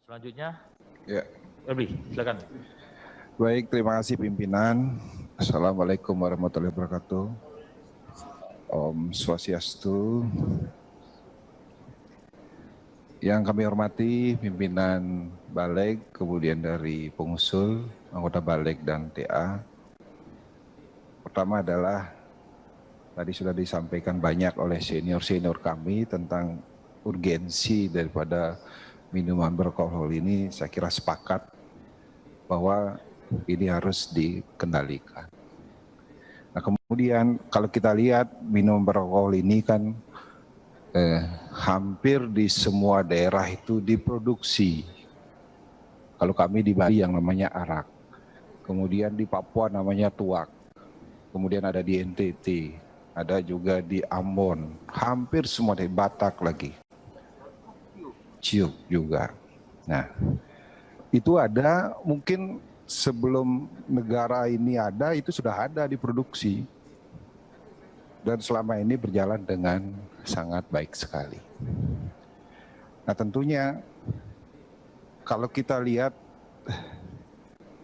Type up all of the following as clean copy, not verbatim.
Selanjutnya, Ya. Febri, silakan. Baik, terima kasih pimpinan. Assalamualaikum warahmatullahi wabarakatuh. Om Swastiastu. Yang kami hormati pimpinan Balik, kemudian dari pengusul, anggota Balik dan TA. Pertama adalah tadi sudah disampaikan banyak oleh senior-senior kami tentang urgensi daripada minuman beralkohol ini. Saya kira sepakat bahwa ini harus dikendalikan. Nah, kemudian kalau kita lihat minum beralkohol ini kan hampir di semua daerah itu diproduksi. Kalau kami di Bali yang namanya arak, kemudian di Papua namanya tuak, kemudian ada di NTT, ada juga di Ambon, hampir semua di Batak lagi, Ciuk juga. Nah, itu ada mungkin sebelum negara ini ada, itu sudah ada diproduksi. Dan selama ini berjalan dengan sangat baik sekali. Nah tentunya kalau kita lihat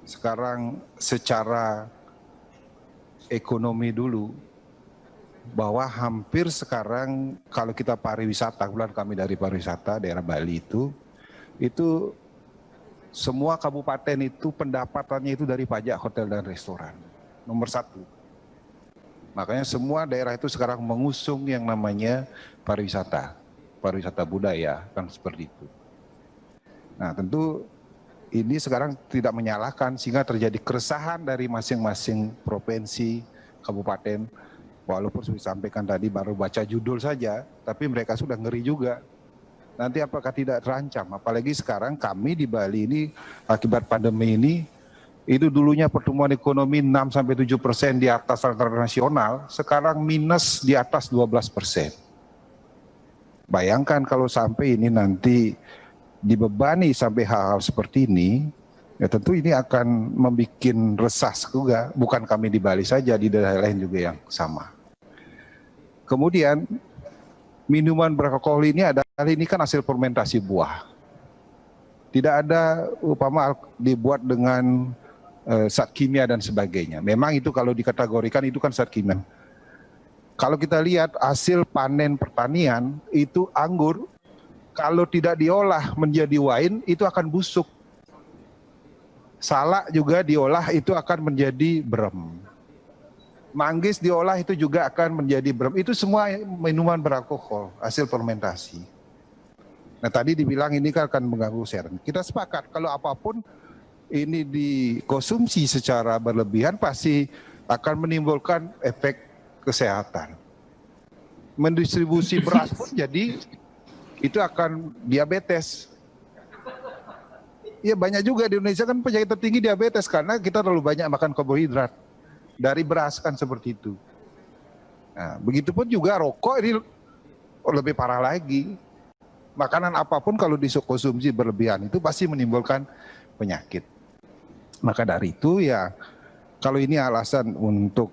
sekarang secara ekonomi dulu, bahwa hampir sekarang kalau kita pariwisata, kebetulan kami dari pariwisata daerah Bali itu semua kabupaten itu pendapatannya itu dari pajak hotel dan restoran, nomor 1. Makanya semua daerah itu sekarang mengusung yang namanya pariwisata budaya, kan seperti itu. Nah tentu ini sekarang tidak menyalahkan sehingga terjadi keresahan dari masing-masing provinsi, kabupaten. Walaupun sudah disampaikan tadi baru baca judul saja, tapi mereka sudah ngeri juga. Nanti apakah tidak terancam? Apalagi sekarang kami di Bali ini akibat pandemi ini, itu dulunya pertumbuhan ekonomi 6-7% di atas rata-rata nasional, sekarang minus di atas 12%. Bayangkan kalau sampai ini nanti dibebani sampai hal-hal seperti ini, ya tentu ini akan membuat resah juga, bukan kami di Bali saja, di daerah lain juga yang sama. Kemudian minuman beralkohol ini kan hasil fermentasi buah. Tidak ada upama dibuat dengan zat kimia dan sebagainya. Memang itu kalau dikategorikan itu kan zat kimia. Kalau kita lihat hasil panen pertanian itu anggur, kalau tidak diolah menjadi wine itu akan busuk. Salak juga diolah itu akan menjadi brem. Manggis diolah itu juga akan menjadi brem. Itu semua minuman beralkohol, hasil fermentasi. Nah tadi dibilang ini kan akan mengganggu kesehatan. Kita sepakat kalau apapun ini dikonsumsi secara berlebihan pasti akan menimbulkan efek kesehatan. Mendistribusi beras pun jadi itu akan diabetes. Ya banyak juga di Indonesia kan penyakit tertinggi diabetes karena kita terlalu banyak makan karbohidrat. Dari beras kan seperti itu. Nah, begitupun juga rokok ini lebih parah lagi. Makanan apapun kalau dikonsumsi berlebihan itu pasti menimbulkan penyakit. Maka dari itu ya kalau ini alasan untuk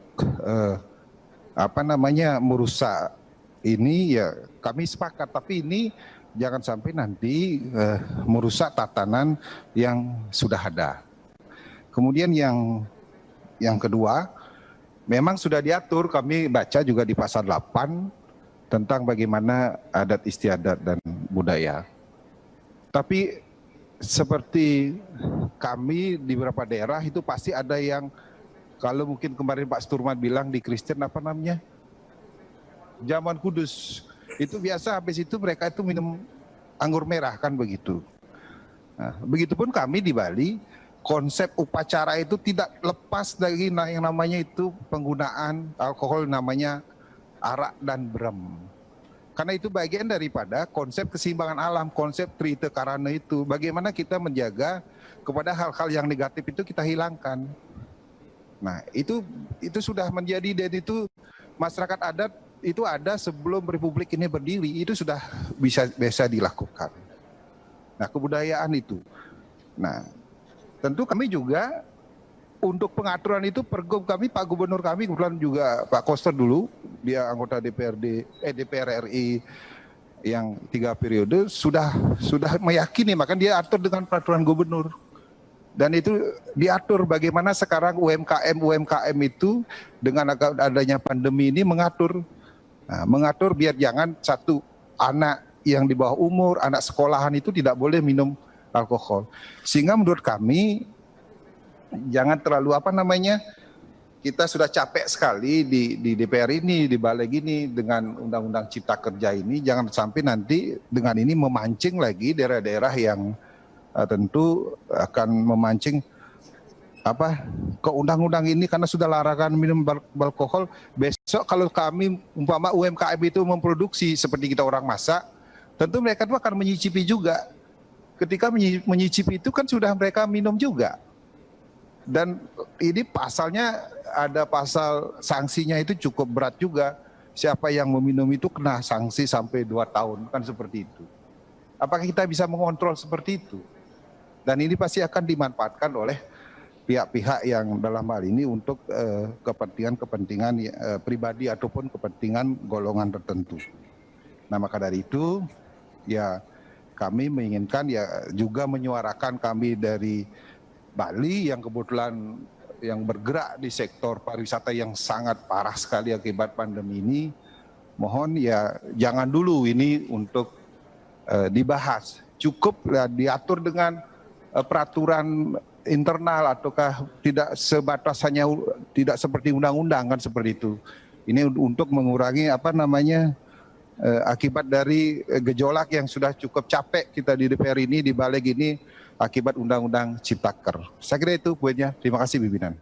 merusak ini ya kami sepakat, tapi ini jangan sampai nanti merusak tatanan yang sudah ada. Kemudian yang kedua, memang sudah diatur, kami baca juga di pasal 8 tentang bagaimana adat istiadat dan budaya. Tapi seperti kami di beberapa daerah itu pasti ada yang, kalau mungkin kemarin Pak Sturman bilang di Kristen apa namanya, Jamuan Kudus, itu biasa habis itu mereka itu minum anggur merah kan begitu. Nah, begitupun kami di Bali, konsep upacara itu tidak lepas dari yang namanya itu penggunaan alkohol namanya arak dan brem. Karena itu bagian daripada konsep keseimbangan alam, konsep trite karana itu. Bagaimana kita menjaga kepada hal-hal yang negatif itu kita hilangkan. Nah itu sudah menjadi, dan itu masyarakat adat itu ada sebelum Republik ini berdiri, itu sudah bisa dilakukan. Nah kebudayaan itu. Nah tentu kami juga untuk pengaturan itu pergub kami, Pak Gubernur kami kebetulan juga Pak Koster dulu, dia anggota DPR RI yang 3 periode sudah meyakini, maka dia atur dengan peraturan gubernur. Dan itu diatur bagaimana sekarang UMKM itu dengan adanya pandemi ini mengatur biar jangan satu anak yang di bawah umur, anak sekolahan itu tidak boleh minum alkohol. Sehingga menurut kami jangan terlalu kita sudah capek sekali di DPR ini, di balik ini dengan Undang-Undang Cipta Kerja ini, jangan sampai nanti dengan ini memancing lagi daerah-daerah yang tentu akan memancing ke undang-undang ini karena sudah larangan minum alkohol. Besok kalau kami umpama UMKM itu memproduksi seperti kita orang masak, tentu mereka itu akan menyicipi juga. Ketika menyicipi itu kan sudah mereka minum juga. Dan ini pasalnya ada pasal sanksinya itu cukup berat juga. Siapa yang meminum itu kena sanksi sampai 2 tahun, kan seperti itu. Apakah kita bisa mengontrol seperti itu? Dan ini pasti akan dimanfaatkan oleh pihak-pihak yang dalam hal ini untuk kepentingan pribadi ataupun kepentingan golongan tertentu. Nah, maka dari itu ya kami menginginkan ya juga menyuarakan kami dari Bali yang kebetulan yang bergerak di sektor pariwisata yang sangat parah sekali akibat pandemi ini, mohon ya jangan dulu ini untuk dibahas, cukup diatur dengan peraturan internal ataukah tidak sebatas hanya tidak seperti undang-undang kan seperti itu. Ini untuk mengurangi akibat dari gejolak yang sudah cukup capek kita di DPR ini, di balik ini akibat Undang-Undang Ciptaker. Saya kira itu poinnya. Terima kasih pimpinan.